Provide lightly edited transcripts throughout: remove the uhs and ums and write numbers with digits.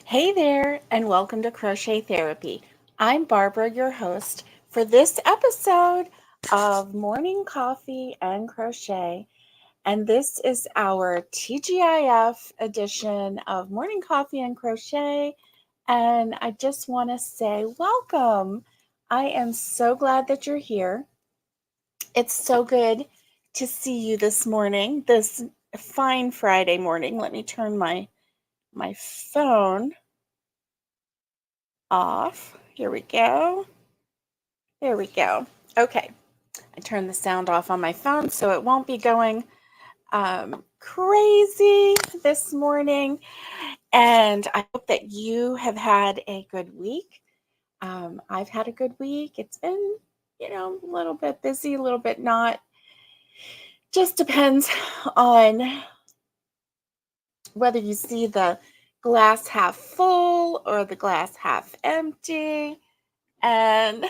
Hey there, and welcome to Crochet Therapy. I'm Barbara, your host for this episode of Morning Coffee and Crochet. And this is our TGIF edition of Morning Coffee and Crochet. And I just want to say welcome. I am so glad that you're here. It's so good to see you this morning, this fine Friday morning. Let me turn my phone off. Here we go. There we go. Okay. I turned the sound off on my phone so it won't be going crazy this morning. And I hope that you have had a good week. I've had a good week. It's been, a little bit busy, a little bit not. Just depends on whether you see the glass half full or the glass half empty. And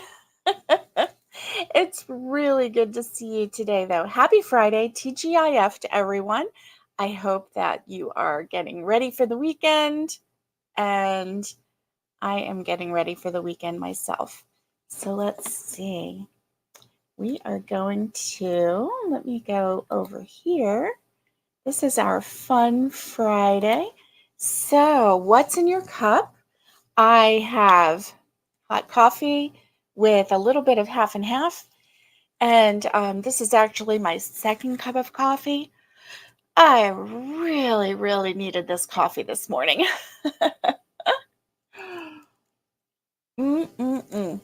it's really good to see you today, though. Happy Friday, TGIF to everyone. I hope that you are getting ready for the weekend, and I am getting ready for the weekend myself. So let's see. We are going to, let me go over here. This is our fun Friday. So, what's in your cup? I have hot coffee with a little bit of half and half. And this is actually my second cup of coffee. I really, really needed this coffee this morning. Mm-mm-mm.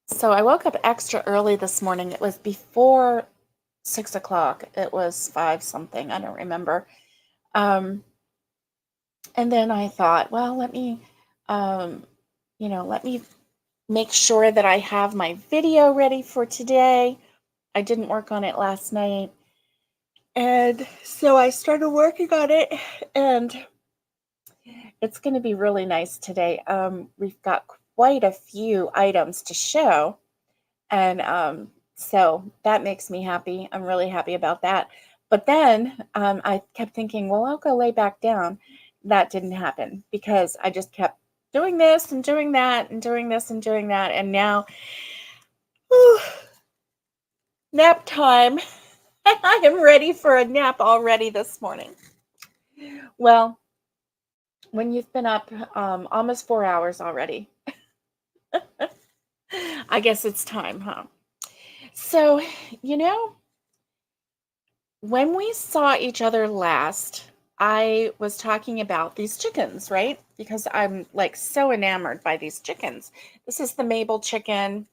So I woke up extra early this morning. It was before 6 o'clock. It was 5 something. I don't remember. Um, and then I thought, well, um, let me make sure that I have my video ready for today. I didn't work on it last night. And so I started working on it, and it's going to be really nice today. We've got quite a few items to show, and so that makes me happy. I'm really happy about that. But then I kept thinking, well, I'll go lay back down. That didn't happen because I just kept doing this and doing that and doing this and doing that. And now, whew, nap time. I am ready for a nap already this morning. Well, when you've been up almost 4 hours already, I guess it's time, huh? So, you know, when we saw each other last, I was talking about these chickens, right? Because I'm like so enamored by these chickens. This is the Mabel chicken.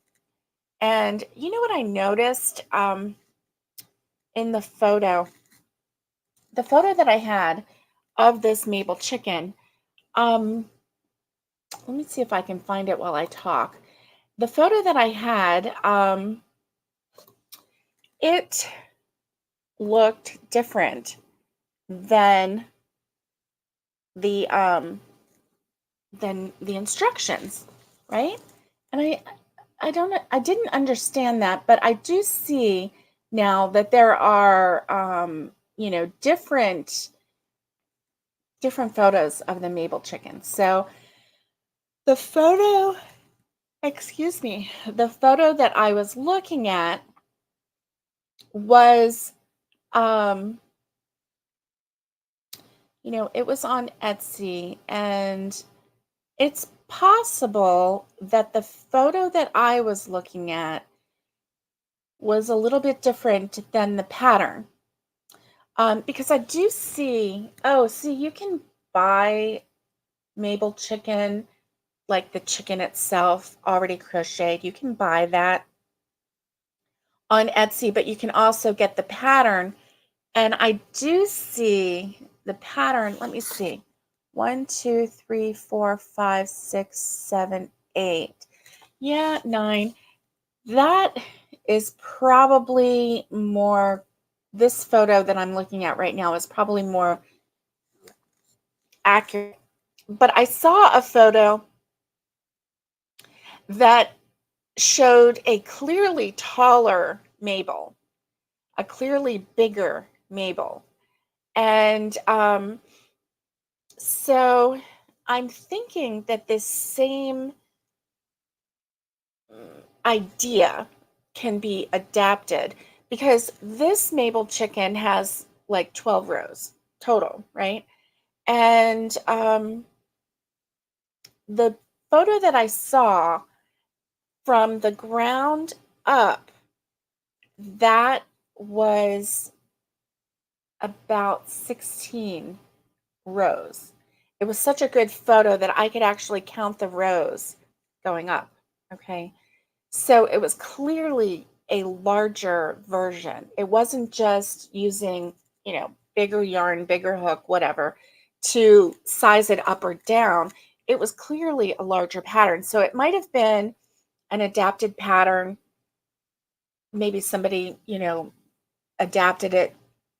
And you know what I noticed in the photo that I had of this Mabel chicken? Um, Let me see if I can find it while I talk. The photo that I had, it looked different than the instructions, right? And I didn't understand that, but I do see now that there are different photos of the Mabel chicken. So the photo, excuse me, the photo that I was looking at was it was on Etsy, and it's possible that the photo that I was looking at was a little bit different than the pattern. Because I do see, you can buy Mabel chicken, like the chicken itself already crocheted. You can buy that on Etsy, but you can also get the pattern. And I do see the pattern. Let me see. 1, 2, 3, 4, 5, 6, 7, 8. Yeah, 9. That is probably more, this photo that I'm looking at right now is probably more accurate. But I saw a photo that showed a clearly taller Mabel, a clearly bigger Mabel. And So I'm thinking that this same idea can be adapted because this Mabel chicken has like 12 rows total, right? And the photo that I saw from the ground up, that was about 16 rows. It was such a good photo that I could actually count the rows going up. Okay. So it was clearly a larger version. It wasn't just using, bigger yarn, bigger hook, whatever, to size it up or down. It was clearly a larger pattern. So it might have been an adapted pattern. Maybe somebody, adapted it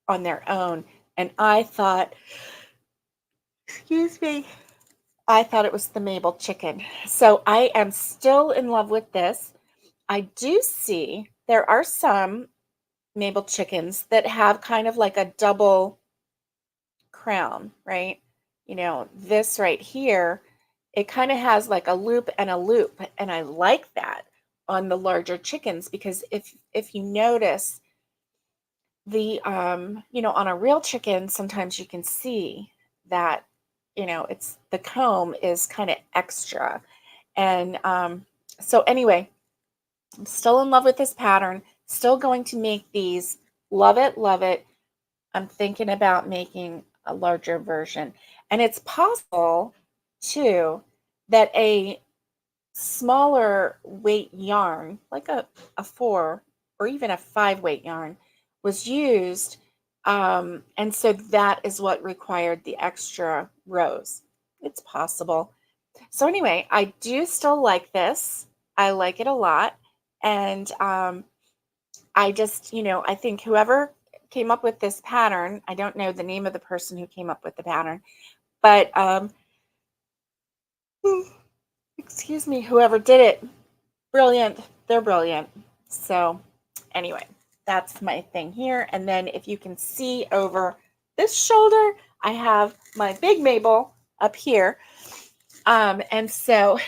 on their own. And I thought, excuse me, I thought it was the Mabel chicken. So I am still in love with this. I do see there are some Mabel chickens that have kind of like a double crown, right? This right here, it kind of has like a loop and a loop, and I like that on the larger chickens because if you notice the on a real chicken, sometimes you can see that it's the comb is kind of extra. And so anyway, I'm still in love with this pattern, still going to make these. Love it, love it. I'm thinking about making a larger version. And it's possible too that a smaller weight yarn, like a 4 or even a 5 weight yarn, was used. And so that is what required the extra rows. It's possible. So anyway, I do still like this. I like it a lot. And I just, I think whoever came up with this pattern, I don't know the name of the person who came up with the pattern, but excuse me, whoever did it, brilliant. They're brilliant. So anyway, that's my thing here. And then if you can see over this shoulder, I have my big Mabel up here. And so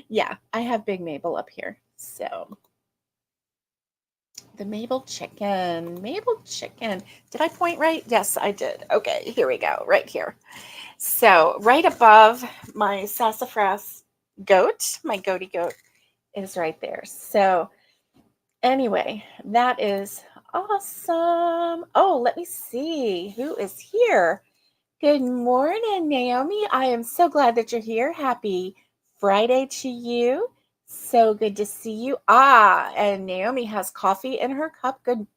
yeah, I have big Mabel up here. So the Mabel chicken, Mabel chicken. Did I point right? Yes, I did. Okay, here we go, right here. So right above my sassafras goat, my goaty goat is right there. So anyway, that is awesome. Oh, let me see who is here. Good morning, Naomi. I am so glad that you're here. Happy Friday to you. So good to see you. And Naomi has coffee in her cup. Good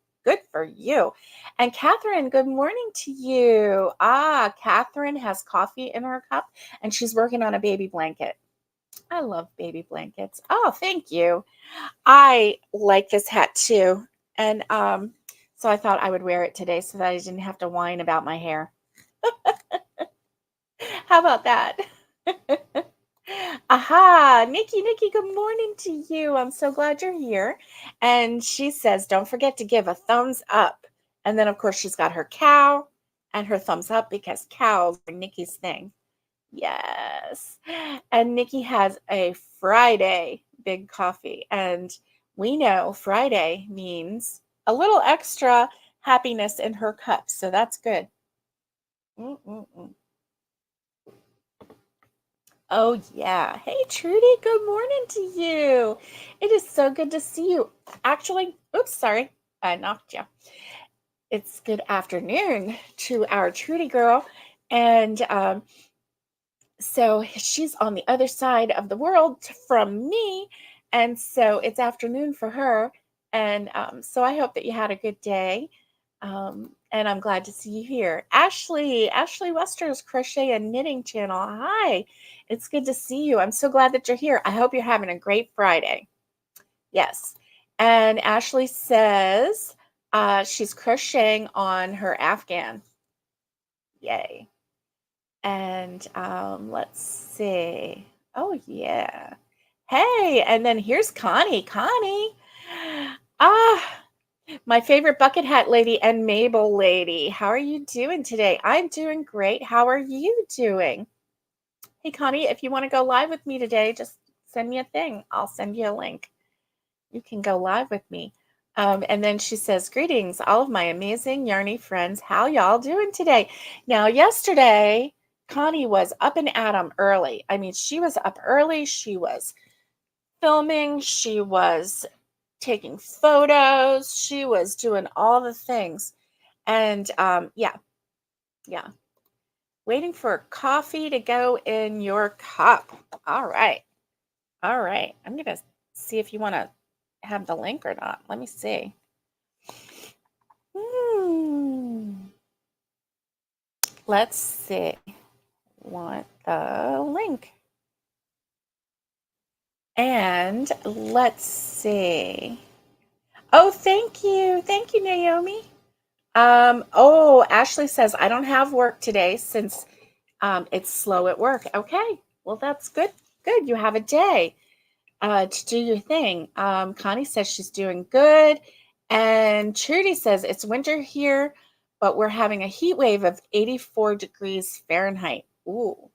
for you. And Catherine, good morning to you. Catherine has coffee in her cup and she's working on a baby blanket. I love baby blankets. Oh, thank you. I like this hat too. And so I thought I would wear it today so that I didn't have to whine about my hair. How about that? Aha, Nikki, good morning to you. I'm so glad you're here. And she says, don't forget to give a thumbs up. And then, of course, she's got her cow and her thumbs up because cows are Nikki's thing. Yes. And Nikki has a Friday big coffee. And we know Friday means a little extra happiness in her cup. So that's good. Mm-mm-mm. Oh, yeah. Hey, Trudy, good morning to you. It is so good to see you. Actually, oops, sorry, I knocked you. It's good afternoon to our Trudy girl. And so she's on the other side of the world from me. And so it's afternoon for her. And so I hope that you had a good day. And I'm glad to see you here. Ashley Wester's Crochet and Knitting Channel. Hi, it's good to see you. I'm so glad that you're here. I hope you're having a great Friday. Yes. And Ashley says she's crocheting on her Afghan. Yay. And let's see. Oh, yeah. Hey, and then here's Connie. Connie. Ah, My favorite bucket hat lady and Mabel lady. How are you doing today? I'm doing great. How are you doing? Hey, Connie, if you want to go live with me today, just send me a thing. I'll send you a link. You can go live with me. And then she says, greetings, all of my amazing yarny friends. How y'all doing today? Now, yesterday, Connie was up and at 'em early. I mean, she was up early. She was filming. She was taking photos. She was doing all the things. And yeah. Waiting for coffee to go in your cup. All right. I'm going to see if you want to have the link or not. Let me see. Let's see. Want the link. And let's see. Oh, thank you. Thank you, Naomi. Ashley says, I don't have work today since it's slow at work. Okay. Well, that's good. Good. You have a day to do your thing. Connie says she's doing good. And Trudy says it's winter here, but we're having a heat wave of 84 degrees Fahrenheit. Ooh,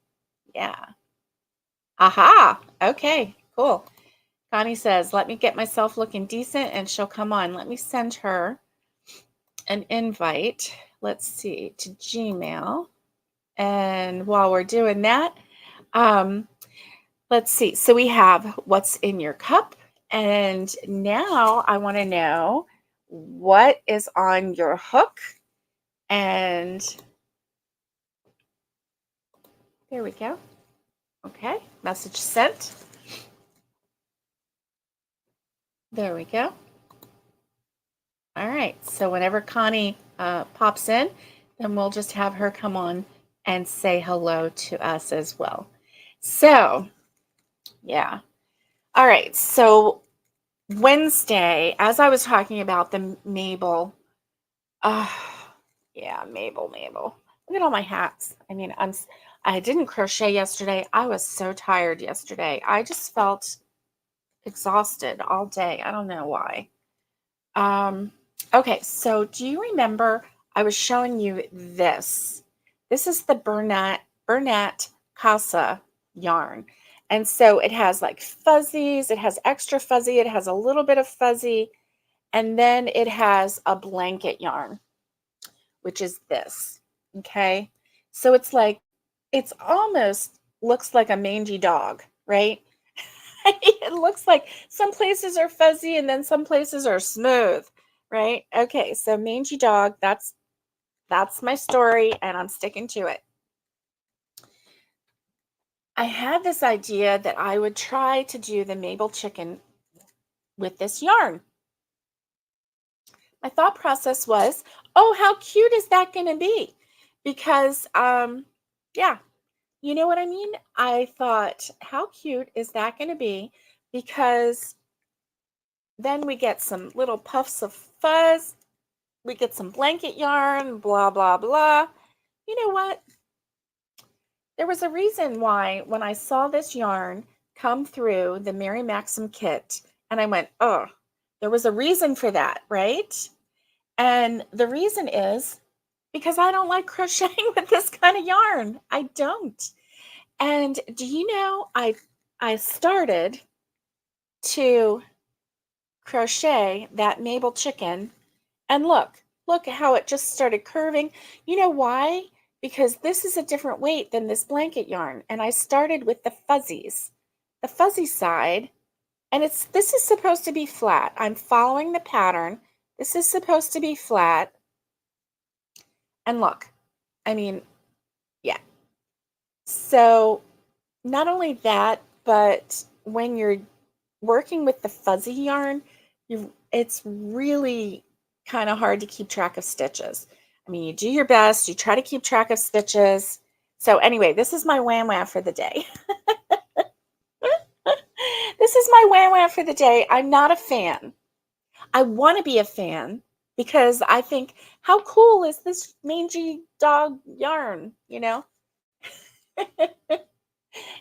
yeah. Aha. Okay, cool. Connie says, let me get myself looking decent and she'll come on. Let me send her an invite. Let's see, to Gmail. And while we're doing that, let's see. So we have what's in your cup. And now I want to know what is on your hook. And there we go. Okay, message sent. There we go. All right, so whenever Connie pops in, then we'll just have her come on and say hello to us as well. So, yeah. All right, so Wednesday, as I was talking about the Mabel, Mabel. Look at all my hats. I mean, I didn't crochet yesterday. I was so tired yesterday. I just felt exhausted all day. I don't know why. Okay, so do you remember I was showing you this? This is the Bernat Casa yarn. And so it has like fuzzies, it has extra fuzzy, it has a little bit of fuzzy, and then it has a blanket yarn, which is this. Okay. So it's like, it's almost looks like a mangy dog, right? It looks like some places are fuzzy and then some places are smooth, right? Okay, so mangy dog, that's my story and I'm sticking to it. I had this idea that I would try to do the Mabel chicken with this yarn. My thought process was, oh, how cute is that going to be? Because, yeah, you know what I mean? I thought, how cute is that going to be? Because then we get some little puffs of fuzz. We get some blanket yarn, blah, blah, blah. You know what? There was a reason why when I saw this yarn come through the Mary Maxim kit, and I went, oh, there was a reason for that, right? And the reason is because I don't like crocheting with this kind of yarn. I don't. And do you know, I started to crochet that Mabel chicken, and look at how it just started curving. You know why? Because this is a different weight than this blanket yarn. And I started with the fuzzies, the fuzzy side, and this is supposed to be flat. I'm following the pattern. This is supposed to be flat. And look, I mean, yeah. So not only that, but when you're working with the fuzzy yarn, it's really kind of hard to keep track of stitches. I mean, you do your best, you try to keep track of stitches. So anyway, this is my wham for the day. This is my wham for the day. I'm not a fan. I want to be a fan because I think, how cool is this mangy dog yarn, you know?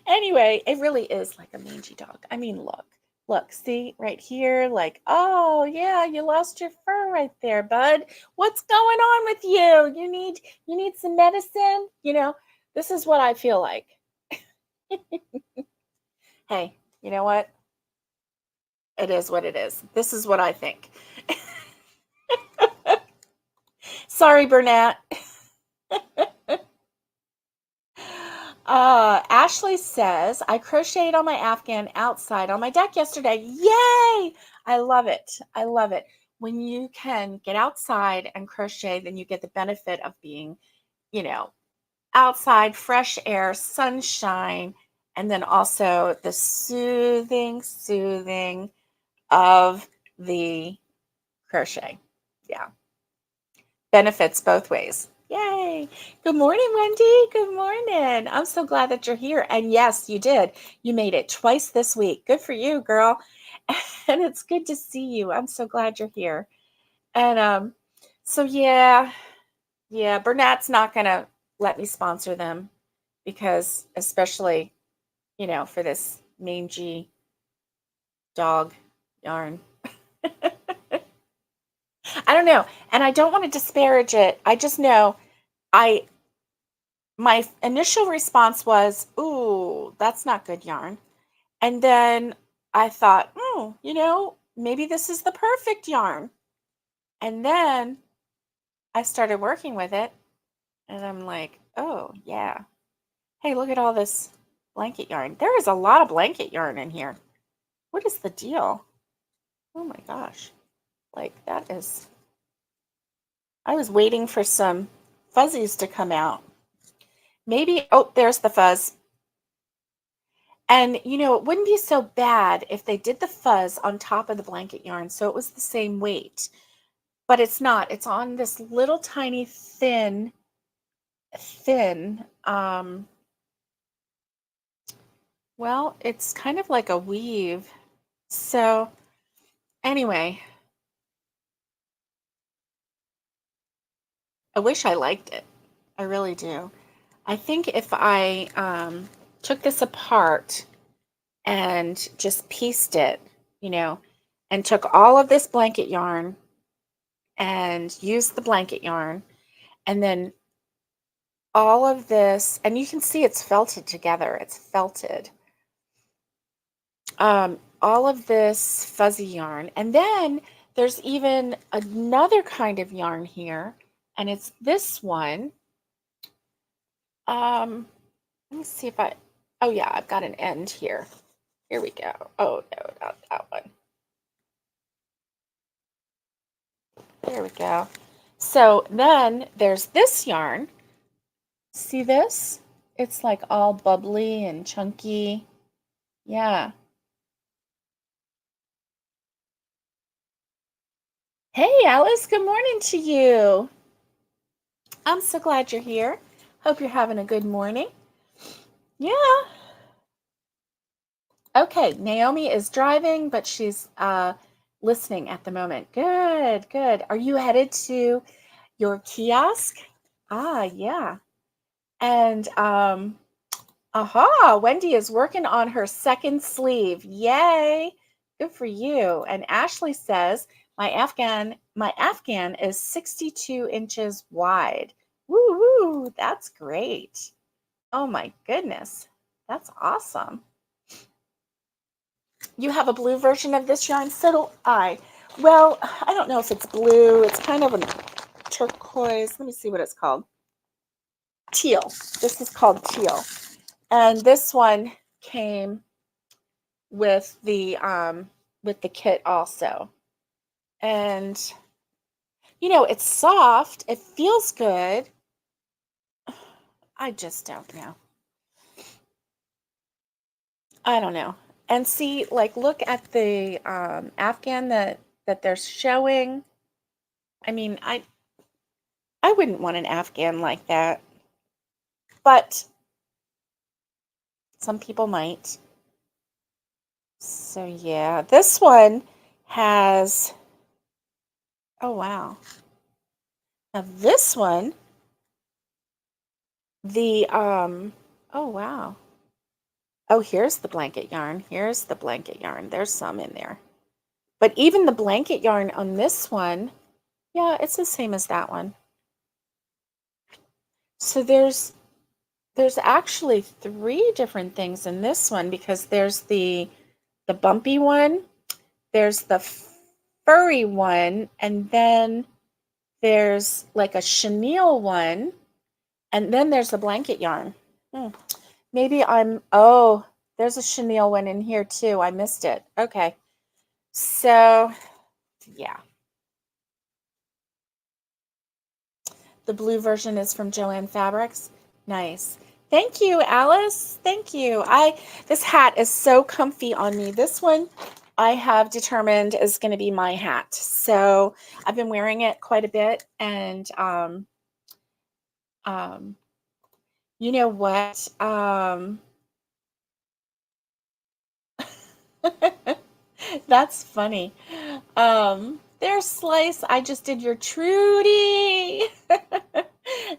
Anyway, it really is like a mangy dog. I mean, look, Look, see right here, like, oh yeah, you lost your fur right there, bud. What's going on with you? You need some medicine? This is what I feel like. Hey, you know what? It is what it is. This is what I think. Sorry, Burnett. Ashley says, I crocheted on my Afghan outside on my deck yesterday. Yay! I love it. I love it. When you can get outside and crochet, then you get the benefit of being, you know, outside, fresh air, sunshine, and then also the soothing of the crochet. Yeah. Benefits both ways. Yay. Good morning, Wendy. Good morning. I'm so glad that you're here. And yes, you did. You made it twice this week. Good for you, girl. And it's good to see you. I'm so glad you're here. And so yeah, Burnett's not gonna let me sponsor them because especially, for this mangy dog yarn. I don't know. And I don't want to disparage it. I just know I my initial response was, "Ooh, that's not good yarn." And then I thought, maybe this is the perfect yarn." And then I started working with it, and I'm like, "Oh, yeah. Hey, look at all this blanket yarn. There is a lot of blanket yarn in here. What is the deal? Oh my gosh. Like I was waiting for some fuzzies to come out. Maybe, oh, there's the fuzz. And, it wouldn't be so bad if they did the fuzz on top of the blanket yarn so it was the same weight. But it's not. It's on this little tiny thin, well, it's kind of like a weave. So anyway, I wish I liked it. I really do. I think if I took this apart and just pieced it, and took all of this blanket yarn and used the blanket yarn and then all of this, and you can see it's felted together. It's felted. All of this fuzzy yarn. And then there's even another kind of yarn here, and it's this one. Let me see if oh yeah, I've got an end here. Here we go. Oh no, not that one. There we go. So then there's this yarn. See this? It's like all bubbly and chunky. Yeah. Hey, Alice, good morning to you. I'm so glad you're here. Hope you're having a good morning. Yeah. Okay, Naomi is driving, but she's listening at the moment. Good, good. Are you headed to your kiosk? Ah, yeah. And aha, Wendy is working on her second sleeve. Yay. Good for you. And Ashley says, my Afghan is 62 inches wide. Woo woo, that's great. Oh my goodness. That's awesome. You have a blue version of this yarn? So do I. Well, I don't know if it's blue. It's kind of a turquoise. Let me see what it's called. Teal. This is called teal. And this one came with the kit also. And it's soft. It feels good. I just don't know. I don't know. And see, like, look at the Afghan that they're showing. I mean, I wouldn't want an Afghan like that, but some people might. So yeah, this one has, oh wow. Now this one, the oh wow. Oh, here's the blanket yarn. Here's the blanket yarn. There's some in there. But even the blanket yarn on this one, yeah, it's the same as that one. So there's actually 3 different things in this one, because there's the bumpy one, there's the furry one, and then there's like a chenille one, and then there's the blanket yarn. Maybe oh, there's a chenille one in here too. I missed it. Okay. So, yeah. The blue version is from Joanne Fabrics. Nice. Thank you, Alice. Thank you. This hat is so comfy on me. This one I have determined is going to be my hat. So I've been wearing it quite a bit, and you know what? That's funny. There's Slice. I just did your Trudy.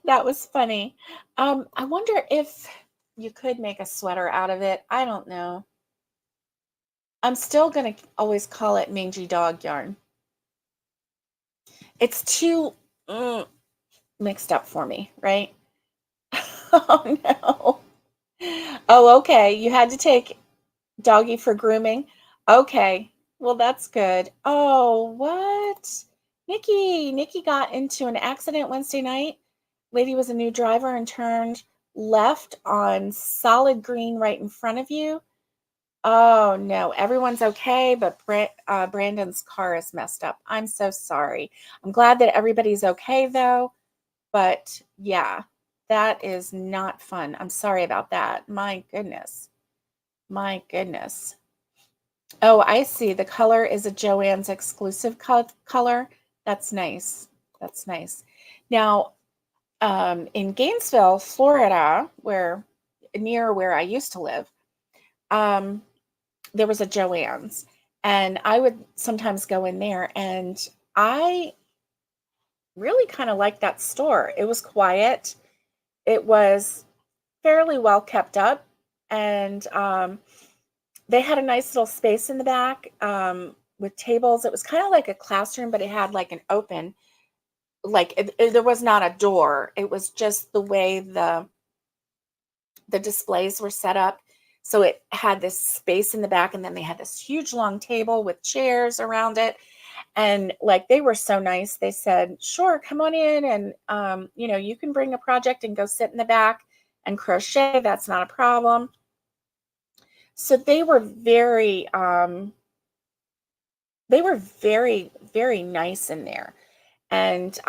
That was funny. I wonder if you could make a sweater out of it. I don't know. I'm still going to always call it mangy dog yarn. It's too mixed up for me, right? Oh, no. Oh, okay. You had to take doggy for grooming. Okay. Well, that's good. Oh, what? Nikki got into an accident Wednesday night. Lady was a new driver and turned left on solid green right in front of you. Oh, no. Everyone's okay, but Brandon's car is messed up. I'm so sorry. I'm glad that everybody's okay, though. But yeah, that is not fun. I'm sorry about that. My goodness. My goodness. Oh, I see. The color is a Joann's exclusive color. That's nice. That's nice. Now, in Gainesville, Florida, near where I used to live, there was a Joann's, and I would sometimes go in there, and I really kind of liked that store. It was quiet. It was fairly well kept up, and they had a nice little space in the back with tables. It was kind of like a classroom, but it had like an open, there was not a door. It was just the way the displays were set up. So it had this space in the back, and then they had this huge long table with chairs around it. And like, they were so nice. They said, sure, come on in, and you can bring a project and go sit in the back and crochet. That's not a problem. So they were very very nice in there. And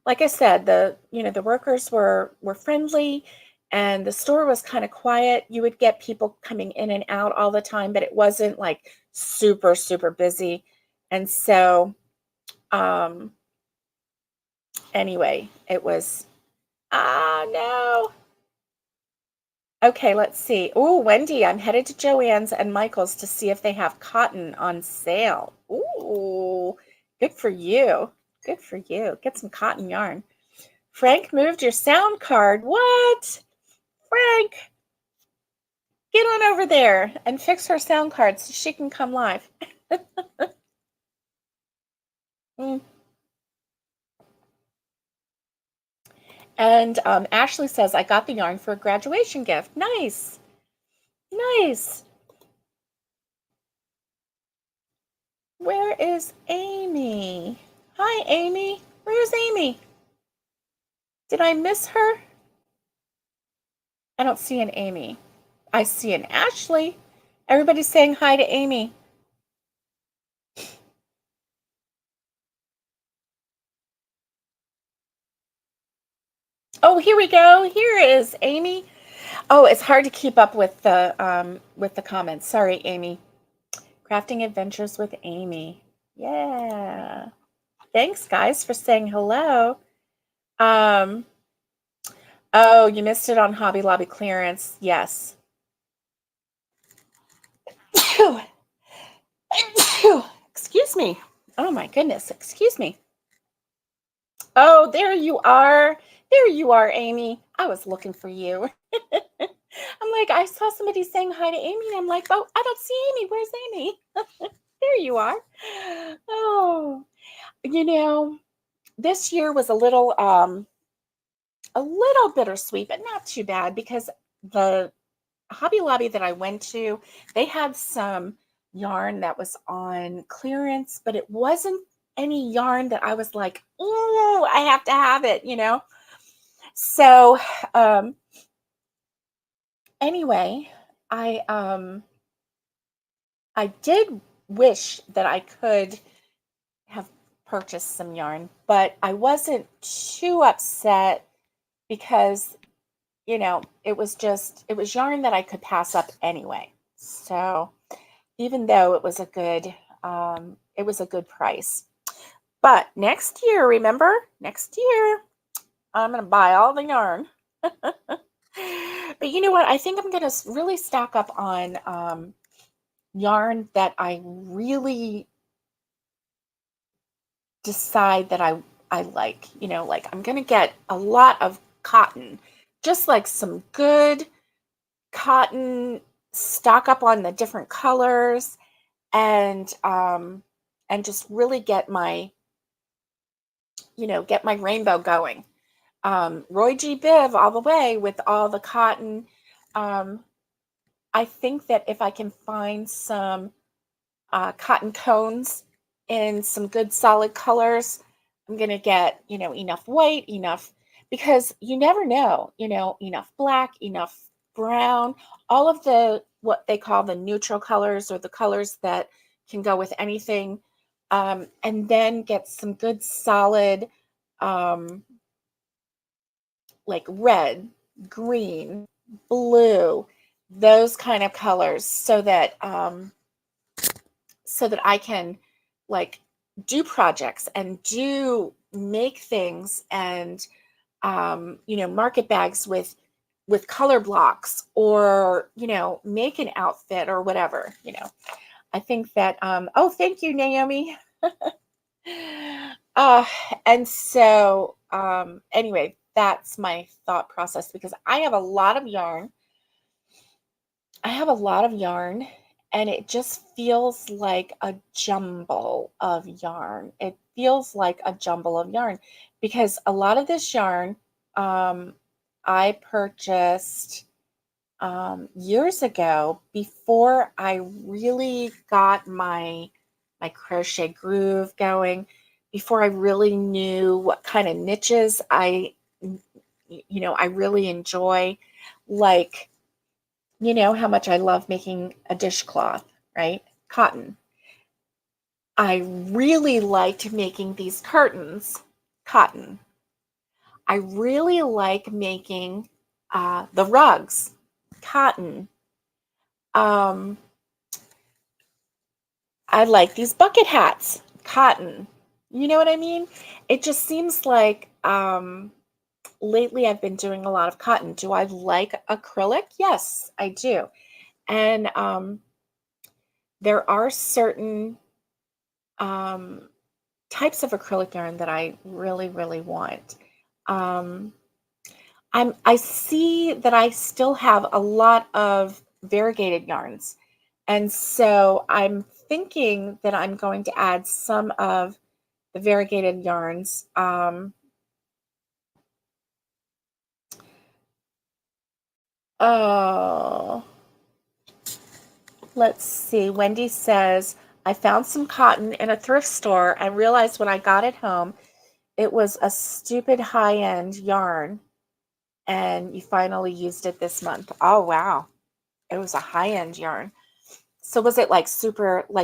like I said, the workers were friendly, and the store was kind of quiet. You would get people coming in and out all the time, but it wasn't like super, super busy. And so anyway, it was, no. Okay, let's see. Oh, Wendy, I'm headed to Joann's and Michael's to see if they have cotton on sale. Ooh, good for you. Good for you. Get some cotton yarn. Frank moved your sound card. What? Frank, get on over there and fix her sound card so she can come live. And Ashley says, I got the yarn for a graduation gift. Nice. Nice. Where is Amy? Hi, Amy. Where's Amy? Did I miss her? I don't see an Amy. I see an Ashley. Everybody's saying hi to Amy. Oh, here we go. Here is Amy. Oh, it's hard to keep up with the comments. Sorry, Amy. Crafting Adventures with Amy. Yeah. Thanks, guys, for saying hello. Oh, you missed it on Hobby Lobby clearance. Yes. Excuse me. Oh my goodness. Excuse me. Oh, there you are. There you are, Amy. I was looking for you. I'm like, I saw somebody saying hi to Amy, and I'm like, oh, I don't see Amy. Where's Amy? There you are. Oh, you know, this year was a little bittersweet, but not too bad because the Hobby Lobby that I went to, they had some yarn that was on clearance, but it wasn't any yarn that I was like, oh, I have to have it, you know? So, um, anyway, I, um, I did wish that I could have purchased some yarn, but I wasn't too upset because, it was yarn that I could pass up anyway. So, even though it was a good price. But next year, remember, next year, I'm going to buy all the yarn. But you know what? I think I'm going to really stock up on yarn that I really decide that I like. Like I'm going to get a lot of cotton, just like some good cotton, stock up on the different colors, and just really get my rainbow going. Roy G. Biv all the way with all the cotton. Um, I think that if I can find some cotton cones in some good solid colors, I'm going to get, enough white, because you never know, enough black, enough brown, all of what they call the neutral colors or the colors that can go with anything. And then get some good solid, um, like red, green, blue, those kind of colors so that I can like do projects and do make things and market bags with color blocks or make an outfit or whatever. I think that oh, thank you, Naomi. uh and so anyway, that's my thought process because I have a lot of yarn, and it just feels like a jumble of yarn. It feels like a jumble of yarn because a lot of this yarn um, I purchased years ago before I really got my crochet groove going, before I really knew what kind of niches I really enjoy, like how much I love making a dishcloth, right? Cotton. I really liked making these curtains, cotton. I really like making the rugs, cotton. Um, I like these bucket hats, cotton. You know what I mean? It just seems like lately I've been doing a lot of cotton. Do I like acrylic? Yes, I do. And there are certain um, types of acrylic yarn that I really, really want. Um, I see that I still have a lot of variegated yarns. And so I'm thinking that I'm going to add some of the variegated yarns. Oh, let's see. Wendy says, I found some cotton in a thrift store and realized when I got it home, it was a stupid high-end yarn, and you finally used it this month. Oh, wow. It was a high-end yarn. So was it like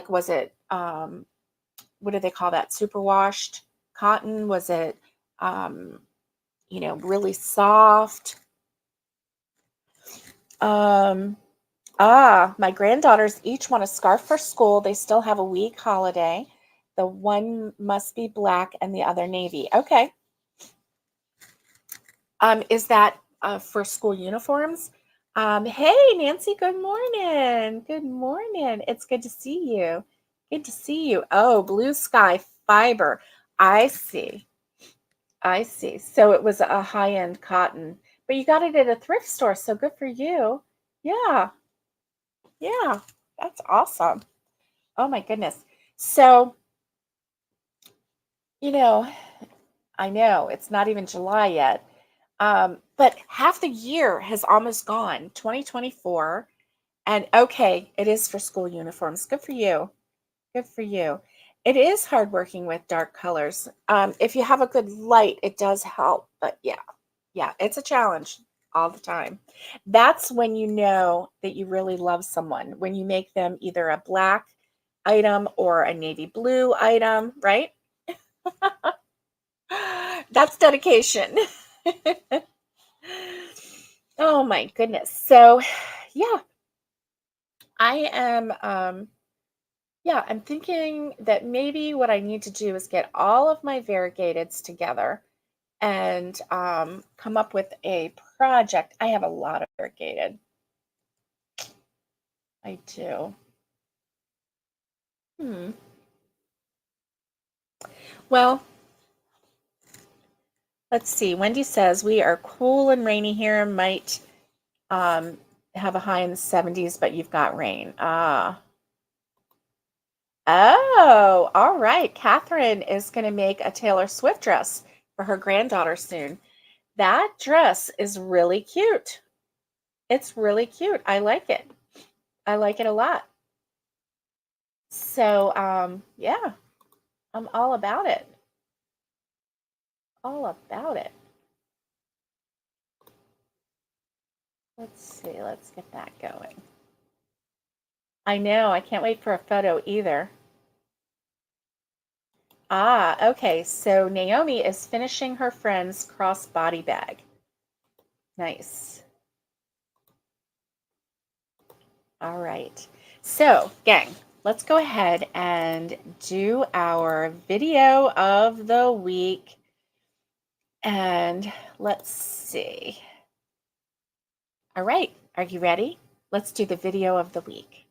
was it, what do they call that? Super washed cotton? Was it, um, really soft? Um, my granddaughters each want a scarf for school. They still have a week holiday. The one must be black and the other navy. Okay. Is that for school uniforms? Hey, Nancy, good morning. Good morning. It's good to see you. Good to see you. Oh, blue sky fiber. I see. I see. So it was a high-end cotton, but you got it at a thrift store, so good for you. Yeah. Yeah. That's awesome. Oh my goodness. So, you know, I know it's not even July yet. But half the year has almost gone, 2024. And okay, it is for school uniforms. Good for you. Good for you. It is hard working with dark colors. If you have a good light, it does help. But yeah, yeah, it's a challenge all the time. That's when you know that you really love someone, when you make them either a black item or a navy blue item, right? That's dedication. Oh my goodness. So, yeah, I am yeah, I'm thinking that maybe what I need to do is get all of my variegateds together and come up with a project. I have a lot of variegated. I do. Hmm. Well, let's see. Wendy says we are cool and rainy here. Might um, have a high in the 70s, but you've got rain. Ah. Oh, all right. Catherine is going to make a Taylor Swift dress for her granddaughter soon. That dress is really cute. It's really cute. I like it. I like it a lot. So, yeah, I'm all about it. All about it. Let's see. Let's get that going. I know. I can't wait for a photo either. Ah, okay. So Naomi is finishing her friend's crossbody bag. Nice. All right. So, gang, let's go ahead and do our video of the week. And let's see. All right. Are you ready? Let's do the video of the week.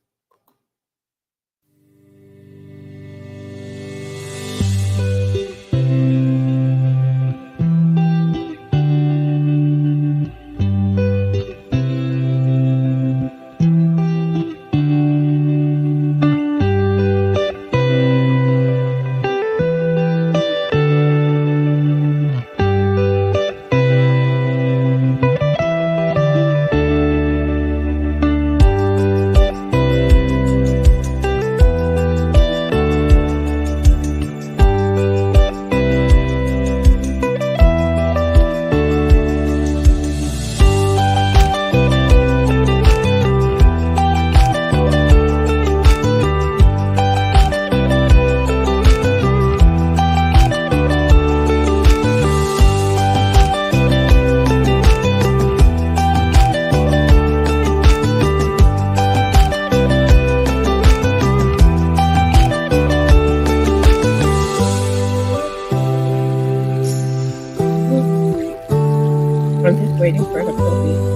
I'm just waiting for the coffee.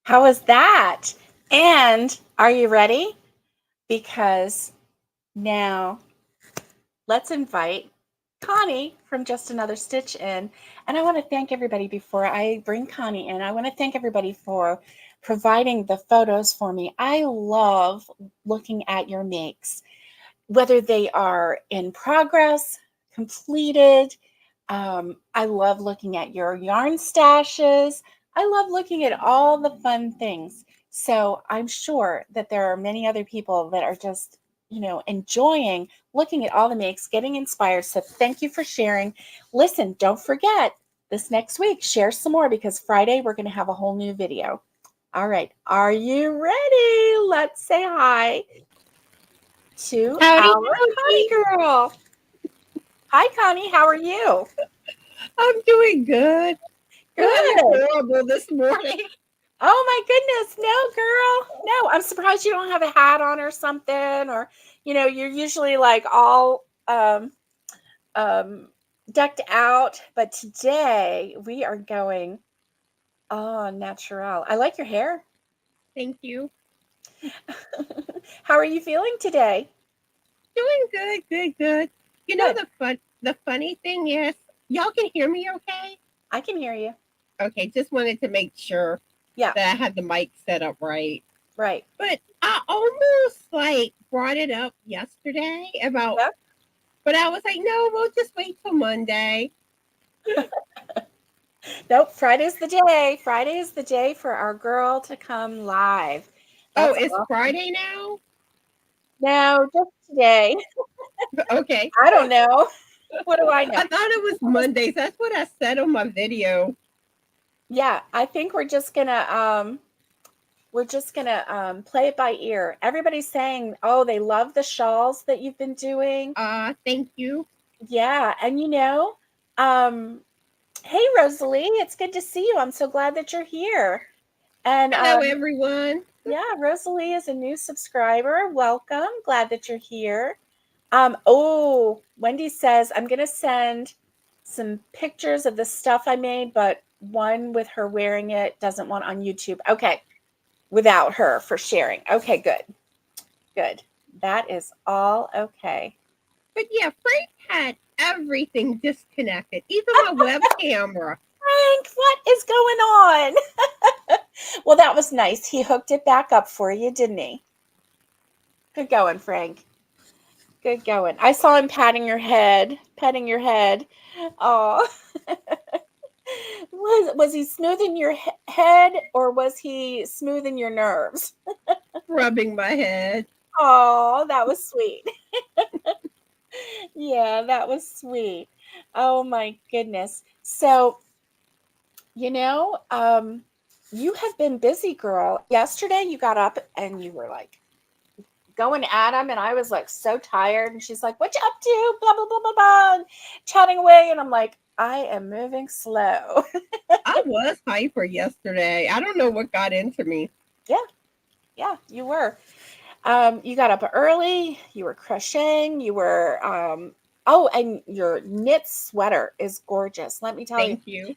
How was that? And are you ready? Because now let's invite Connie from Just Another Stitch in. And I want to thank everybody before I bring Connie in. I want to thank everybody for providing the photos for me. I love looking at your makes, whether they are in progress, completed. I love looking at your yarn stashes. I love looking at all the fun things. So I'm sure that there are many other people that are just, enjoying looking at all the makes, getting inspired. So thank you for sharing. Listen, don't forget this next week, share some more because Friday we're going to have a whole new video. All right. Are you ready? Let's say hi to Howdy, our howdy. Connie girl. Hi, Connie. How are you? I'm doing good. Feeling Good. horrible this morning. Oh my goodness. No, girl. No, I'm surprised you don't have a hat on or something. Or, you're usually like all um, decked out. But today we are going natural. I like your hair. Thank you. How are you feeling today? Doing good, good, good. You know Good. the funny thing is, y'all can hear me okay? I can hear you. Okay, just wanted to make sure Yeah, that I had the mic set up right. right. But I almost like brought it up yesterday about, Yeah. but I was like, no, we'll just wait till Monday. Nope. Friday's the day. Friday is the day for our girl to come live. Oh, That's it's awesome. Friday now? No, just today. Okay. I don't know. What do I know? I thought it was Mondays. That's what I said on my video. Yeah, I think we're just gonna play it by ear. Everybody's saying, oh, they love the shawls that you've been doing. Thank you. Yeah, and um, hey Rosalie, it's good to see you. I'm so glad that you're here. And Hello, everyone. yeah, Rosalie is a new subscriber. Welcome. Glad that you're here. Wendy says I'm gonna send some pictures of the stuff I made, but one with her wearing it doesn't want on YouTube. Okay, without her for sharing. Okay, good. Good. That is all okay. But yeah, Frank had everything disconnected, even my web camera. Frank, what is going on? Well, that was nice. He hooked it back up for you, didn't he? Good going, Frank. Good going. I saw him patting your head, petting your head. Oh, was he smoothing your head or was he smoothing your nerves? Rubbing my head. Oh, that was sweet. Yeah, that was sweet. Oh my goodness. So, you know, um, you have been busy, girl. Yesterday you got up and you were like going at him, and I was like so tired. And she's like, "What you up to?" Blah blah blah blah blah, and chatting away. And I'm like, I am moving slow. I was hyper yesterday. I don't know what got into me. Yeah, yeah, you were. You got up early. You were crocheting. You were. Oh, and your knit sweater is gorgeous. Let me tell you, Thank you.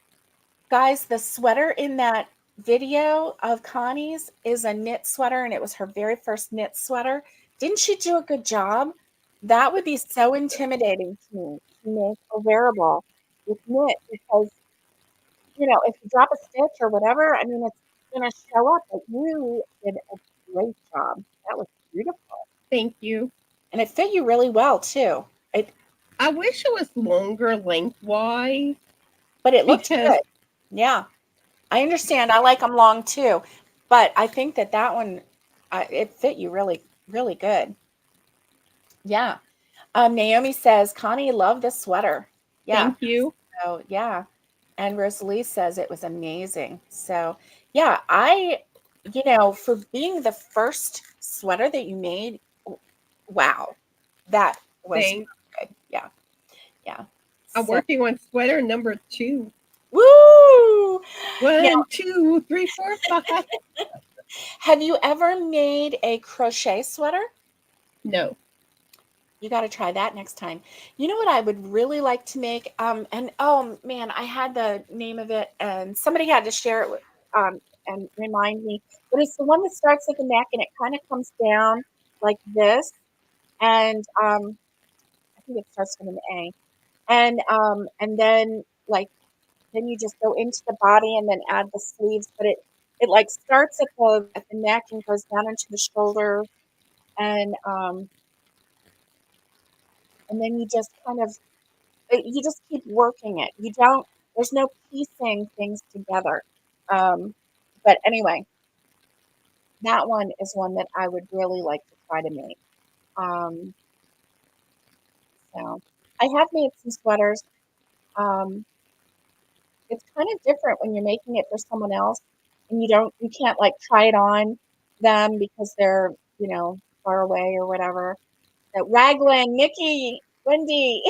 guys, the sweater in that video of Connie's is a knit sweater, and it was her very first knit sweater. Didn't she do a good job? That would be so intimidating to me to make a wearable with knit because, if you drop a stitch or whatever, I mean, it's going to show up, but you did a great job. That was beautiful. Thank you. And it fit you really well, too. It, I wish it was longer lengthwise but it looked because good. Yeah. I understand. I like them long too, but I think that one, it fit you really, really good. Yeah. Naomi says Connie loved this sweater. Yeah. thank you. So yeah, and Rosalie says it was amazing. So yeah, for being the first sweater that you made, wow, that was Thanks. good. Yeah, yeah. I'm So working on sweater number 2. woo! Now, 1, 2, 3, 4, 5. have you ever made a crochet sweater? No. You got to try that next time. You know what I would really like to make? And oh man, I had the name of it, and somebody had to share it with, and remind me. But it's the one that starts at the neck and it kind of comes down like this. And I think it starts with an A. And then like then you just go into the body and then add the sleeves. But it like starts at the neck and goes down into the shoulder and and then you just kind of you just keep working it. You don't. There's no piecing things together. Um, but anyway, that one is one that I would really like to try to make. Um, so I have made some sweaters. Um, it's kind of different when you're making it for someone else and you can't like try it on them because they're, far away or whatever. That Raglan, Nikki, Wendy,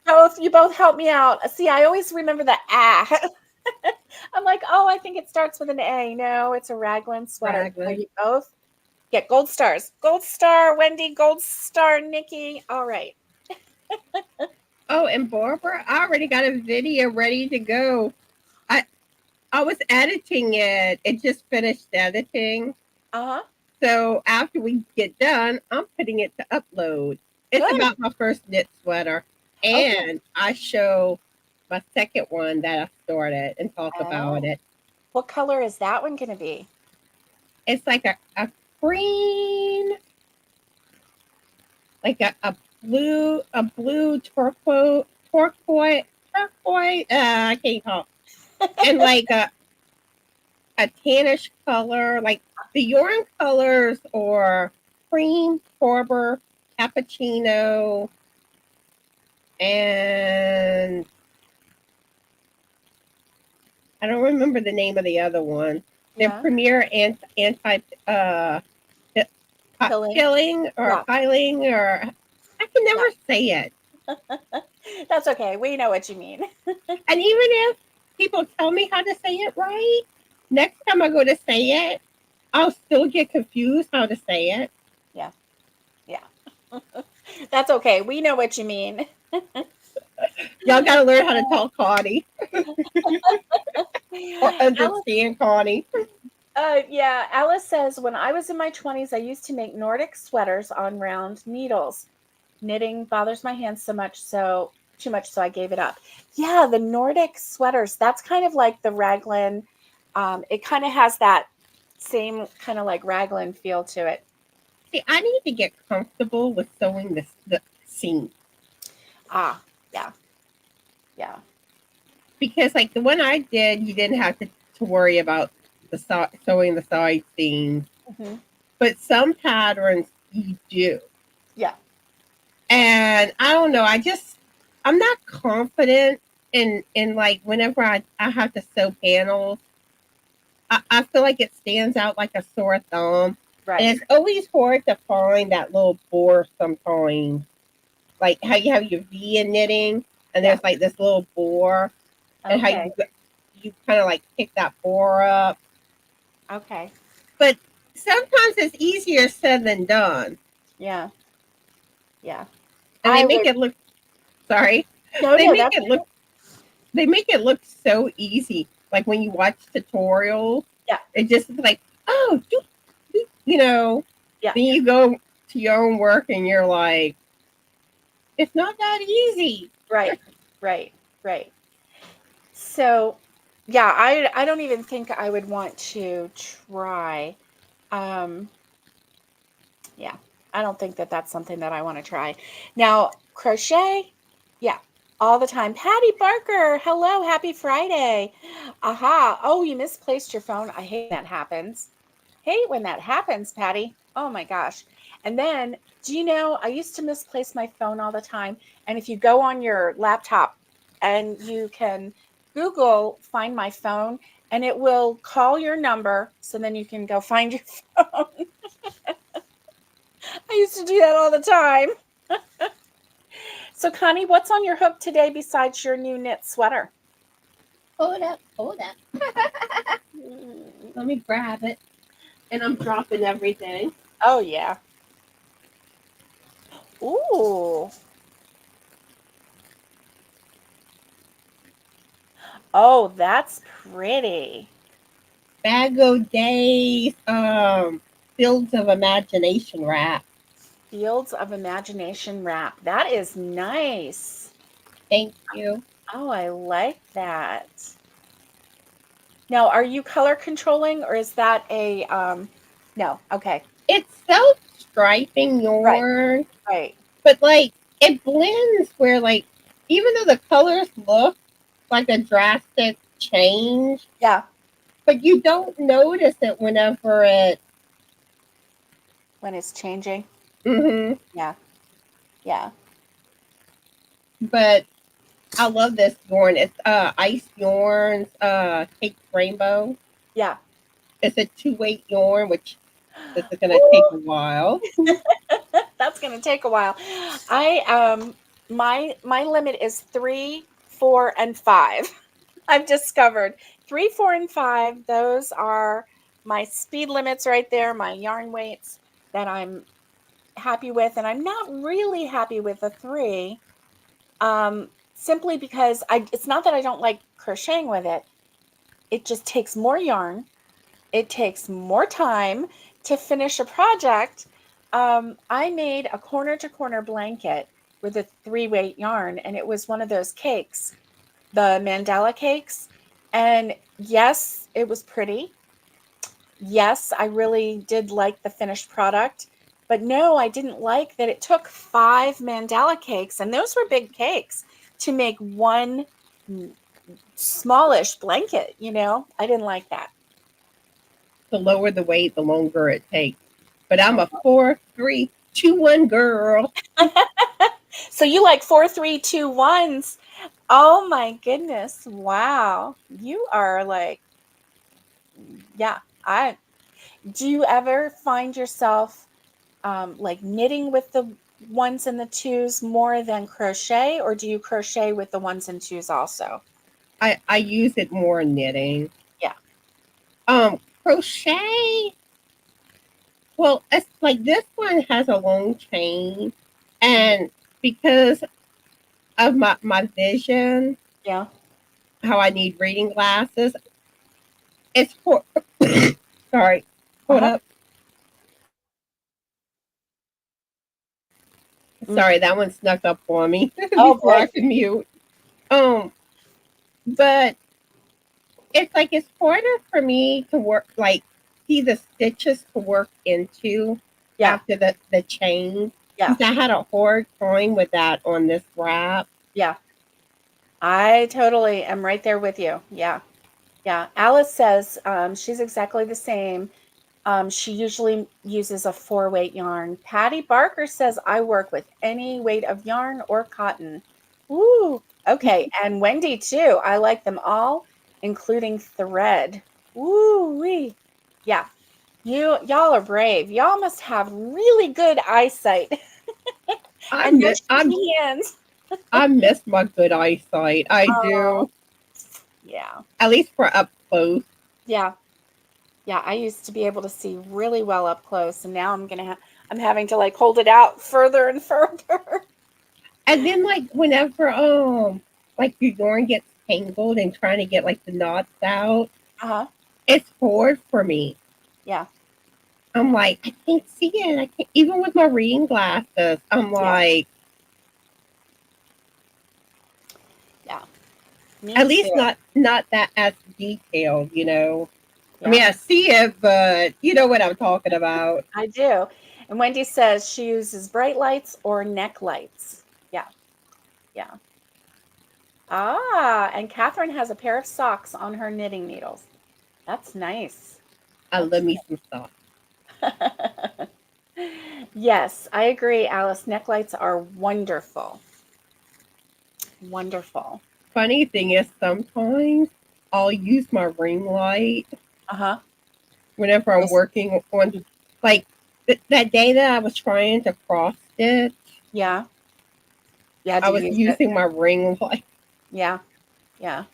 both you both help me out. See, I always remember the ah. I'm like, oh, I think it starts with an A. No, it's a Raglan sweater. So Raglan. you both get gold stars. Gold star, Wendy, gold star, Nikki. All right. Oh, and Barbara, I already got a video ready to go. I I was editing it. It just finished editing. Uh-huh. So after we get done, I'm putting it to upload. It's Good. about my first knit sweater. Okay. And I show my second one that I started and talk about Oh. it. What color is that one going to be? It's like a green, like a blue turquoise, I can't talk. And like a tannish color, like the yarn colors or cream, Corber, cappuccino, and I don't remember the name of the other one. The Yeah. Premier anti Pilling. pilling or Yeah. piling or I can never say it. That's okay. We know what you mean. And even if people tell me how to say it right, next time I go to say it, I'll still get confused how to say it. Yeah. Yeah. That's okay. We know what you mean. Y'all got to learn how to talk Connie or Alice, understand Connie. yeah, Alice says, when I was in my 20s, I used to make Nordic sweaters on round needles. Knitting bothers my hands too much, so I gave it up. Yeah, the Nordic sweaters, that's kind of like the raglan. It kind of has that same kind of like raglan feel to it. See, I need to get comfortable with sewing the seam Ah, yeah, yeah, because, like the one I did, you didn't have to worry about sewing the side seams, hmm but some patterns you do. yeah, And I don't know, I'm not confident in like whenever I have to sew panels, I feel like it stands out like a sore thumb. right, And it's always hard to find that little bore sometimes. Like how you have your V in knitting and yeah, there's like this little bore and how okay, you kind of like pick that bore up. okay, But sometimes it's easier said than done. yeah, yeah. And they I make would, it look sorry. no, They no, make that's it look okay. they make it look so easy. Like when you watch tutorials, Yeah, it just is like, oh, you know. yeah, Then you go to your own work and you're like, it's not that easy. right, right, right. So, yeah, I don't even think I would want to try. Um, yeah, I don't think that that's something that I want to try. Now, crochet, yeah, all the time. Patty Barker, hello, happy Friday. Aha. Oh, you misplaced your phone. I hate that happens. Hate when that happens, Patty. Oh my gosh. And then, do you know, I used to misplace my phone all the time. And if you go on your laptop and you can Google find my phone and it will call your number. So then you can go find your phone. I used to do that all the time. So, Connie, what's on your hook today besides your new knit sweater? Hold up, hold up. Let me grab it. And I'm dropping everything. Oh, yeah. Ooh. Oh, that's pretty. Bag O' Days, Fields of Imagination wrap. Fields of Imagination wrap. That is nice. Thank you. Oh, I like that. Now, are you color controlling or is that a no, okay. It's self-striping Right, yarn, right. but like it blends where like even though the colors look like a drastic change, Yeah, but you don't notice it whenever it. when it's changing. Hmm. Yeah, yeah, But I love this yarn. It's Ice Yarns, Cake Rainbow. yeah. It's a 2-weight yarn, which this is gonna take a Woo! while. That's gonna take a while. I my limit is 3, 4, and 5. I've discovered 3, 4, and 5. Those are my speed limits right there, my yarn weights that I'm happy with, and I'm not really happy with a 3. Simply because it's not that I don't like crocheting with it. It just takes more yarn. It takes more time to finish a project. I made a corner to corner blanket with a 3-weight yarn, and it was one of those cakes, the mandala cakes. And yes, it was pretty. Yes, I really did like the finished product. But no, I didn't like that it took 5 mandala cakes, and those were big cakes, to make one smallish blanket. I didn't like that. The lower the weight, the longer it takes. But I'm a 4-3-2-1 girl. So you like 4, 3, 2, 1s. Oh my goodness. Wow. You are like, yeah. I Do you ever find yourself like knitting with the ones and the twos more than crochet, or do you crochet with the ones and twos also? I use it more in knitting. Yeah. Crochet. Well, it's like this one has a long chain, Mhm. and because of my vision, Yeah. how I need reading glasses, it's for. Sorry, hold Uh-huh. up. Mm. Sorry, that one snuck up on me Oh before I boy. could mute. Um, but it's harder for me to work like see the stitches to work into Yeah. after the chain Yeah. because I had a hard time with that on this wrap. Yeah. I totally am right there with you. Yeah. Yeah. Alice says she's exactly the same. She usually uses a 4-weight yarn. Patty Barker says, I work with any weight of yarn or cotton. Woo. Okay. And Wendy, too. I like them all, including thread. Woo wee. Yeah. Y'all are brave. Y'all must have really good eyesight I and no miss shaky hands. I miss my good eyesight. I Oh, do, yeah. at least for up close. Yeah. Yeah, I used to be able to see really well up close, and now I'm having to like hold it out further and further. And then like whenever like your yarn gets tangled and trying to get like the knots out, Uh-huh. it's hard for me. Yeah. I'm like, I can't see it. I can't even with my reading glasses. I'm Yeah. like, Yeah. Me at least too. not that as detailed. I mean, Yeah. I see it, but you know what I'm talking about. I do. And Wendy says she uses bright lights or neck lights. Yeah. Yeah. Ah, and Catherine has a pair of socks on her knitting needles. That's nice. I That's love me some stuff. nice. Yes, I agree, Alice. Neck lights are wonderful. Wonderful. Funny thing is, sometimes I'll use my ring light Uh-huh. whenever I'm working on, like that day that I was trying to cross stitch. Yeah. Yeah, I do you was use it? using my ring light. Yeah. Yeah.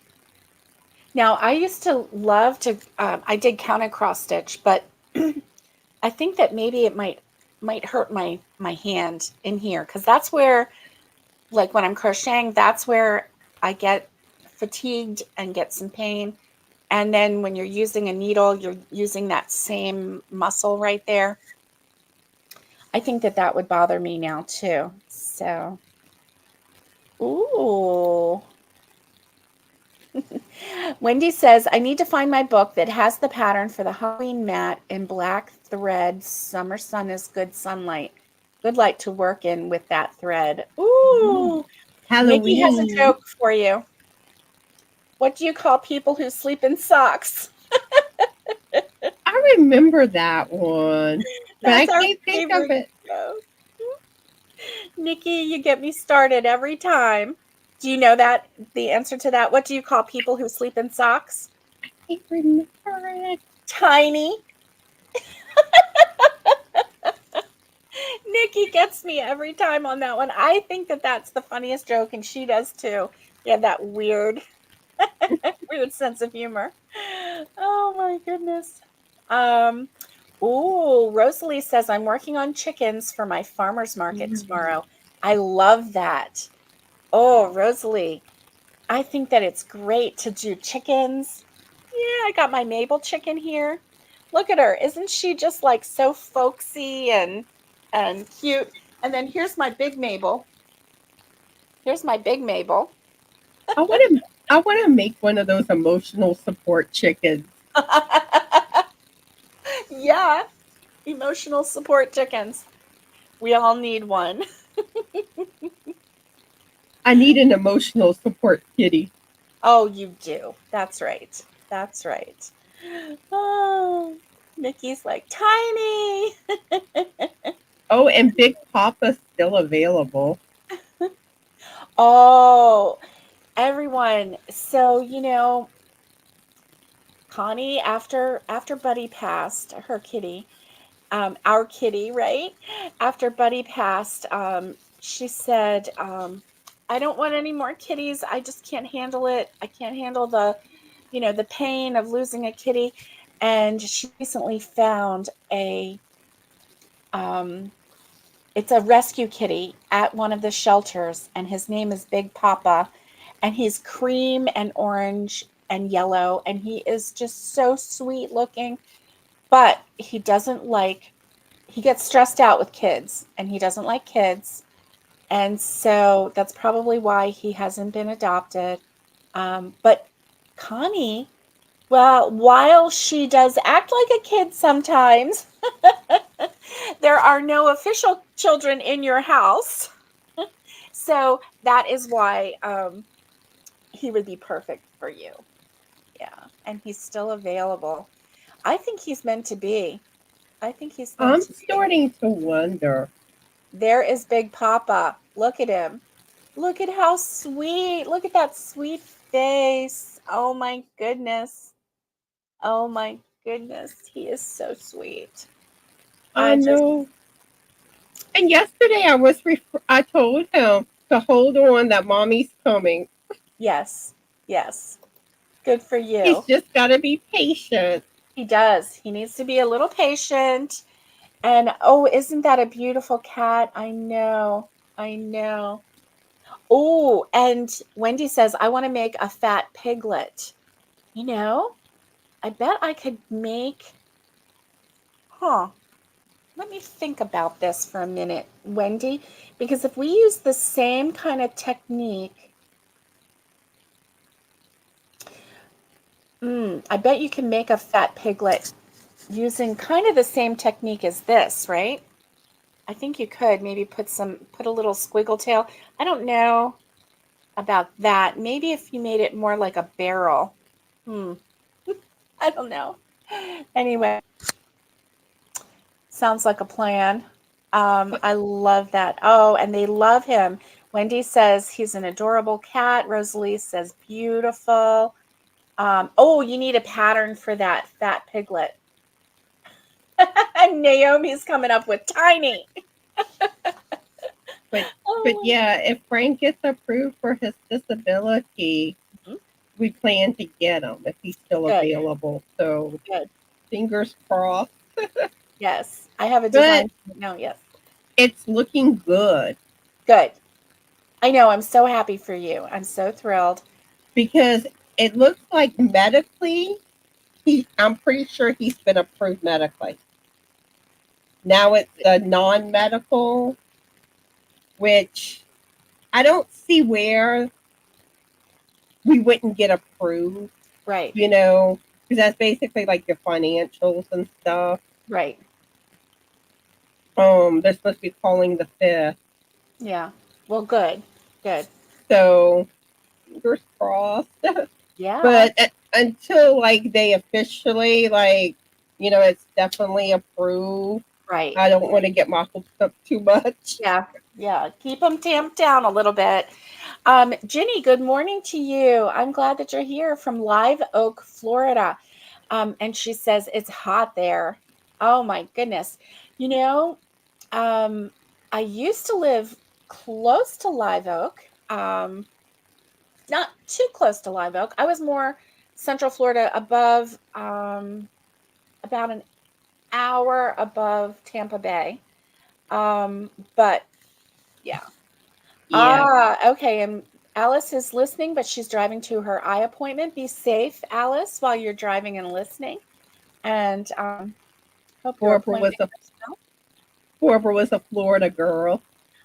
Now, I used to love to, I did counter cross stitch, but I think that maybe it might hurt my hand in here because that's where, like when I'm crocheting, that's where I get fatigued and get some pain. And then when you're using a needle, you're using that same muscle right there. I think that that would bother me now too. So, ooh. Wendy says, I need to find my book that has the pattern for the Halloween mat in black thread. Summer sun is good sunlight. Good light to work in with that thread. Ooh. Nikki has a Halloween. joke for you. What do you call people who sleep in socks? I remember that one, but I That's our can't think of favorite it. joke. Nikki, you get me started every time. Do you know that the answer to that? What do you call people who sleep in socks? I can't remember it. Tiny. Nikki gets me every time on that one. I think that that's the funniest joke, and she does too. You have that weird, weird sense of humor. Oh my goodness. Um, ooh, Rosalie says I'm working on chickens for my farmer's market Mm. tomorrow. I love that. Oh, Rosalie, I think that it's great to do chickens. Yeah, I got my Mabel chicken here. Look at her. Isn't she just like so folksy and cute? And then here's my big Mabel. Here's my big Mabel. I want to make one of those emotional support chickens. Yeah, emotional support chickens. We all need one. I need an emotional support kitty. Oh, you do. That's right. That's right. Oh, Nikki's like tiny. Oh, and Big Papa's still available. Oh, everyone. So, Connie, after Buddy passed, her kitty, our kitty, right? After Buddy passed, she said, I don't want any more kitties. I just can't handle it. I can't handle the pain of losing a kitty. And she recently found um, it's a rescue kitty at one of the shelters, and his name is Big Papa, and he's cream and orange and yellow, and he is just so sweet looking, but he gets stressed out with kids, and he doesn't like kids, and so that's probably why he hasn't been adopted. But Connie, well, while she does act like a kid sometimes, there are no official children in your house. So that is why he would be perfect for you. Yeah. And he's still available. I think he's meant to be. I think he's meant I'm to be. starting to wonder. There is Big Papa. Look at him. Look at how sweet. Look at that sweet face. Oh my goodness. Oh my goodness. He is so sweet. I I just, know. And yesterday I told him to hold on that mommy's coming. yes. Yes. Good for He's you. just got to be patient. He does. He needs to be a little patient. And oh, isn't that a beautiful cat? I know. I know. Oh, and Wendy says, I want to make a fat piglet. You know, I bet I could make, huh? Let me think about this for a minute, Wendy, because if we use the same kind of technique, I bet you can make a fat piglet using kind of the same technique as this, right? I think you could maybe put a little squiggle tail. I don't know about that. Maybe if you made it more like a barrel. Hmm. I don't know. Anyway, sounds like a plan. I love that. Oh, and they love him. Wendy says he's an adorable cat. Rosalie says beautiful. Oh, you need a pattern for that fat piglet. And Naomi's coming up with tiny. But but Oh yeah, if Frank gets approved for his disability, my. we plan to get him if he's still Good, available. So good. fingers crossed. Yes, I have a But design now. Yes, it's looking good good. I know. I'm so happy for you. I'm so thrilled. because it looks like medically, I'm pretty sure he's been approved medically. Now it's the non-medical, which I don't see where we wouldn't get approved, Right. because that's basically like your financials and stuff. Right. They're supposed to be calling the 5th. Yeah. Well, good. Good. So fingers crossed. Yeah. But until like they officially it's definitely approved. Right. I don't want to get my hopes up too much. Yeah. Yeah. Keep them tamped down a little bit. Ginny, good morning to you. I'm glad that you're here from Live Oak, Florida. And she says it's hot there. Oh my goodness. You know, um, I used to live close to Live Oak. Not too close to Live Oak. I was more Central Florida, above about an hour above Tampa Bay. But yeah. Yeah. Okay. And Alice is listening, but she's driving to her eye appointment. Be safe, Alice, while you're driving and listening. And hope your Barbara appointment was a goes well. Barbara was a Florida girl.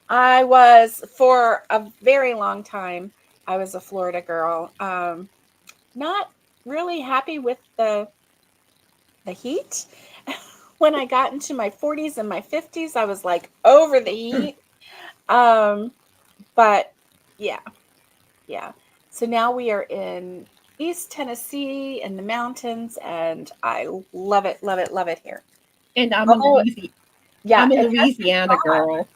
I was, for a very long time, I was a Florida girl. Not really happy with the heat. When I got into my 40s and my 50s, I was like over the heat. Um, but yeah, yeah. So now we are in East Tennessee in the mountains, and I love it, love it, love it here. And Oh, yeah, I'm a it has been Louisiana hot. girl.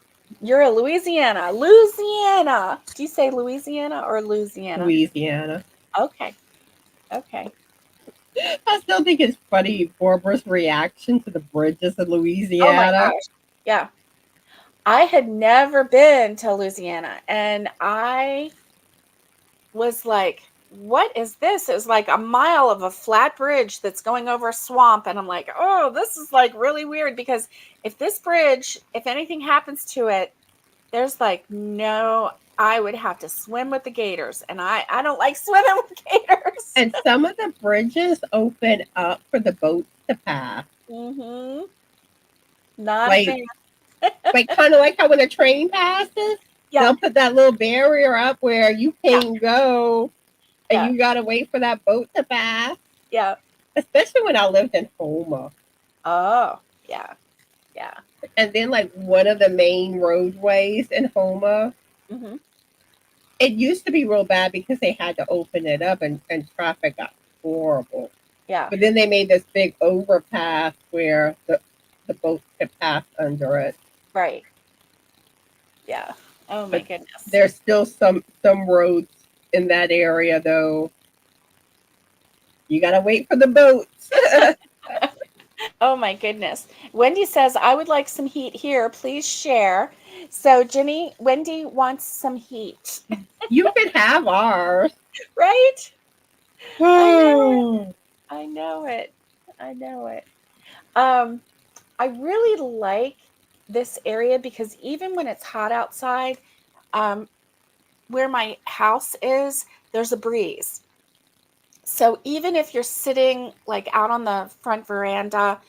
You're a Louisiana. Louisiana. Do you say Louisiana or Louisiana? Louisiana. Okay. Okay. I still think it's funny Barbara's reaction to the bridges in Oh my Louisiana. gosh. Yeah. I had never been to Louisiana, and I was like, what is this? It was like a mile of a flat bridge that's going over a swamp. And I'm like, oh, this is like really weird, because if this bridge, if anything happens to it, there's like no, I would have to swim with the gators. And I don't like swimming with gators. And some of the bridges open up for the boats to pass. Mm-hmm. Not a Like fan. kind of like how when a train passes, Yeah. they'll put that little barrier up where you Yeah. can't go and Yeah. you gotta wait for that boat to pass. Yeah. Especially when I lived in Houma. Oh, yeah. Yeah. And then like one of the main roadways in Houma, Mm-hmm. it used to be real bad because they had to open it up and traffic got horrible. Yeah. But then they made this big overpass where the boats could pass under it. Right. Yeah. Oh my But goodness. there's still some roads in that area though. You gotta wait for the boats. Oh my goodness. Wendy says, I would like some heat here. Please share. So, Jenny, Wendy wants some heat. You can have ours. Right? I know it. Oh, I know it. I know it. Um, I really like this area because even when it's hot outside, um, where my house is, there's a breeze. So even if you're sitting like out on the front veranda,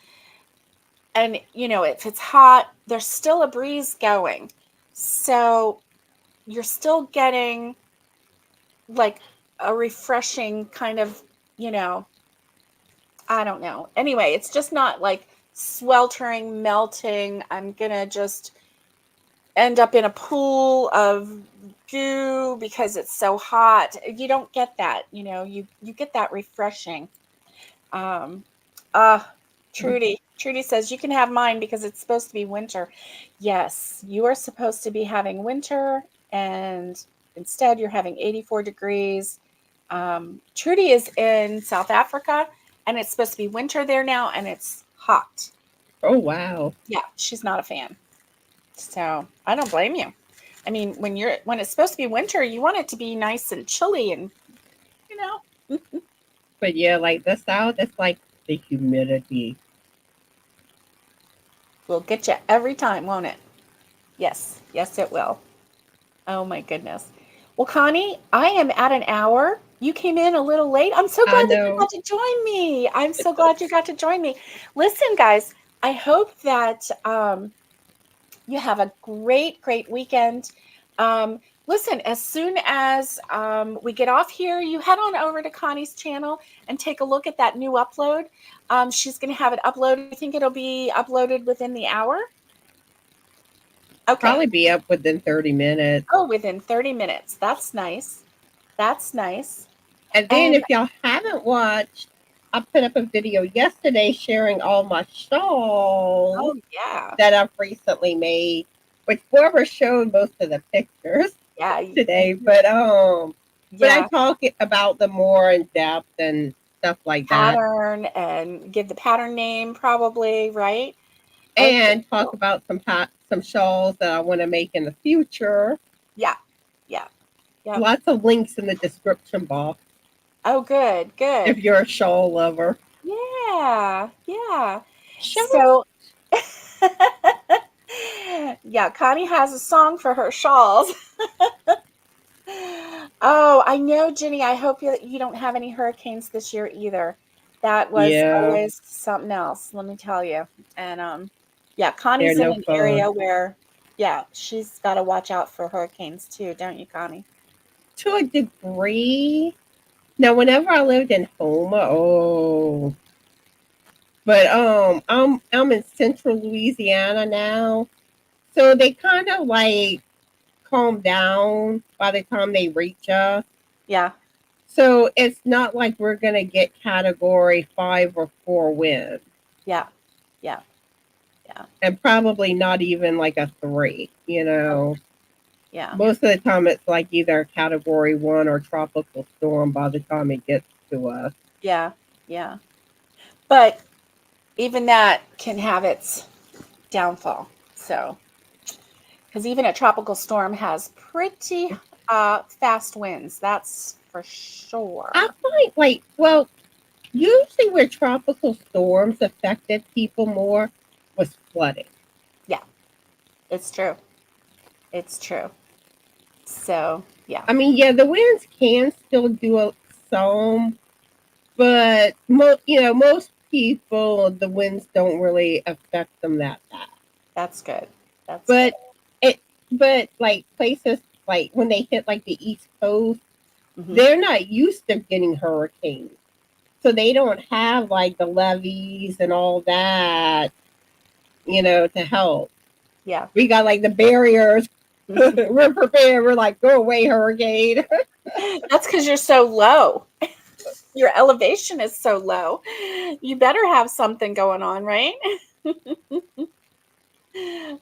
and if it's hot, there's still a breeze going, so you're still getting like a refreshing kind of, you know I don't know, anyway, it's just not like sweltering, melting. I'm gonna just end up in a pool of goo because it's so hot. You don't get that, you get that refreshing. um uh Trudy says, you can have mine because it's supposed to be winter. Yes, you are supposed to be having winter, and instead you're having 84 degrees. Trudy is in South Africa, and it's supposed to be winter there now, and it's hot. oh wow. Yeah, she's not a fan. So I don't blame you. I mean, when it's supposed to be winter, you want it to be nice and chilly, and you know, But yeah, like the South, it's like the humidity. we'll get you every time, won't it? Yes, it will. Oh my goodness. Well, Connie, I am at an hour. You came in a little late. I'm so I glad that you know. got to join me. I'm so glad you got to join me. Listen, guys, I hope that you have a great, great weekend. Listen, as soon as we get off here, you head on over to Connie's channel and take a look at that new upload. She's going to have it uploaded. I think it'll be uploaded within the hour. Okay. Probably be up within 30 minutes. Oh, within 30 minutes. That's nice. That's nice. And then And if y'all haven't watched, I put up a video yesterday sharing all my shawls oh, yeah. that I've recently made, which Barbara showed most of the pictures Yeah. today. But I Yeah. talk about them more in depth and stuff like that. Pattern and give the pattern name, probably, right? Okay. And talk Cool. about some shawls that I want to make in the future. Yeah. Yeah. Yep. Lots of links in the description box Oh, good. Good. if you're a shawl lover. Yeah. Yeah. Shawl. So, yeah, Connie has a song for her shawls. Oh, I know, Jenny. I hope you don't have any hurricanes this year either. That was Yeah, always something else, let me tell you. And yeah, they're Connie's in no an fun. area where, yeah, she's got to watch out for hurricanes too, don't you, Connie? To a degree. Now, whenever I lived in Houma, oh, but I'm in central Louisiana now, so they kind of like calm down by the time they reach us. Yeah, So it's not like we're gonna get category 5 or 4 wind, yeah, yeah, yeah, and probably not even like a 3. yeah, Most of the time it's like either a category 1 or tropical storm by the time it gets to us. yeah, yeah. But even that can have its downfall. So, because even a tropical storm has pretty fast winds, that's for I sure. find like, well, usually where tropical storms affected people more was flooding. Yeah, it's true. It's true. So, yeah, I mean, yeah, the winds can still do some, but most people the winds don't really affect them that bad. that's good. That's good. But it, but like places like when they hit like the East Coast, Hmm. they're not used to getting hurricanes, so they don't have like the levees and all that, to help. Yeah. We got like the barriers. We're prepared. We're like, go away, hurricane. That's because you're so low. Your elevation is so low. You better have something going on, right?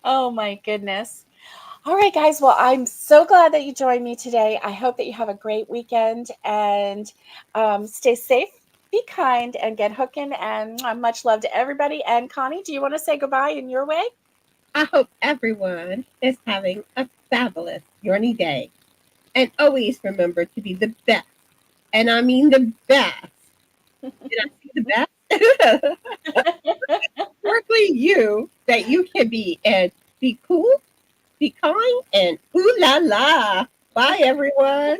Oh my goodness. All right, guys. Well, I'm so glad that you joined me today. I hope that you have a great weekend and stay safe, be kind, and get hooking. And much love to everybody. And Connie, do you want to say goodbye in your way? I hope everyone is having a fabulous journey day. And always remember to be the best. And I mean the best. Did I see the best? Strictly you that you can be, and be cool, be kind, and ooh la la. Bye, everyone.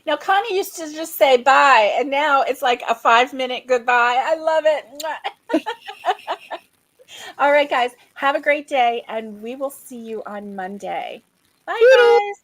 Now, Connie used to just say bye, and now it's like a 5-minute goodbye. I love it. All right, guys, have a great day, and we will see you on Monday. Bye, Toodles. guys.